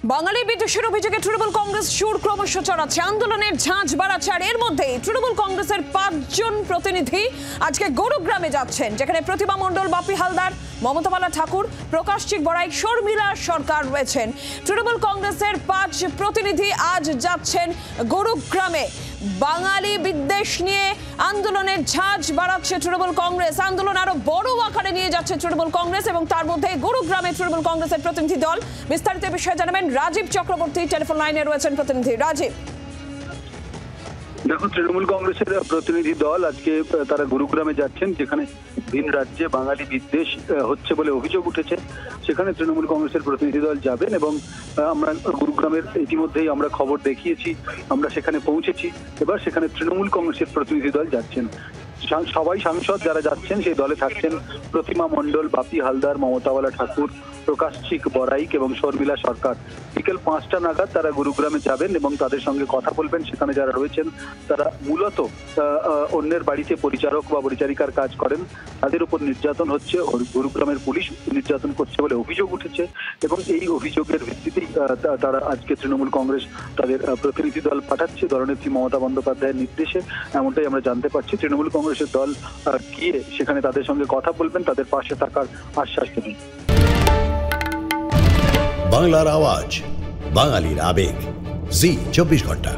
বাঙালি বিদ্বেষের অভিযোগে তৃণমূল কংগ্রেস সুর ক্রমশ চড়াচ্ছে, আন্দোলনের ঝাঁঝ বাড়াচ্ছে। আর এর মধ্যেই তৃণমূল কংগ্রেসের 5 জন প্রতিনিধি আজকে গুরুগ্রামে যাচ্ছেন, যেখানে প্রতিমা মণ্ডল, বাপি হালদার, মমতা বালা ঠাকুর, প্রকাশ চিক বড়াই, শর্মিলা সরকার রয়েছেন। তৃণমূল কংগ্রেসের 5 প্রতিনিধি আজ যাচ্ছেন গুরুগ্রামে। বাঙালি বিদ্বেষ নিয়ে আন্দোলনের ঝাঁঝ বাড়াচ্ছে তৃণমূল কংগ্রেস, আন্দোলন আরো বড় আকারে নিয়ে যাচ্ছে তৃণমূল কংগ্রেস, এবং তার মধ্যে গুরুগ্রামে তৃণমূল কংগ্রেসের প্রতিনিধি দল। বিস্তারিত বিষয়ে জানাবেন রাজীব চক্রবর্তী, টেলিফোন লাইনে রয়েছেন প্রতিনিধি রাজীব। দেখো, তৃণমূল কংগ্রেসের প্রতিনিধি দল আজকে তারা গুরুগ্রামে যাচ্ছেন, যেখানে ভিন রাজ্যে বাঙালি বিদ্বেষ হচ্ছে বলে অভিযোগ উঠেছে। সেখানে তৃণমূল কংগ্রেসের প্রতিনিধি দল যাবেন এবং আমরা গুরুগ্রামের ইতিমধ্যেই আমরা খবর দেখিয়েছি, আমরা সেখানে পৌঁছেছি। এবার সেখানে তৃণমূল কংগ্রেসের প্রতিনিধি দল যাচ্ছেন। সবাই সাংসদ যারা যাচ্ছেন সেই দলে থাকছেন প্রতিমা মণ্ডল, বাপি হালদার, মমতা বালা ঠাকুর, প্রকাশ চিক বড়াইক এবং শর্মিলা সরকার। বিকেল 5টা নাগাদ তারা গুরুগ্রামে যাবেন এবং তাদের সঙ্গে কথা বলবেন। সেখানে যারা রয়েছেন তারা মূলত অন্যের বাড়িতে পরিচারক বা পরিচারিকার কাজ করেন, তাদের উপর নির্যাতন হচ্ছে, গুরুগ্রামের পুলিশ নির্যাতন করছে বলে অভিযোগ উঠেছে। এবং এই অভিযোগের ভিত্তিতেই তারা আজকে তৃণমূল কংগ্রেস তাদের প্রতিনিধি দল পাঠাচ্ছে দলনেত্রী মমতা বন্দ্যোপাধ্যায়ের নির্দেশে, এমনটাই আমরা জানতে পারছি। তৃণমূল কংগ্রেসের দল গিয়ে সেখানে তাদের সঙ্গে কথা বলবেন, তাদের পাশে থাকার আশ্বাস দেবেন। বাংলার আওয়াজ, বাঙালির আবেগ, জি 24 ঘন্টা।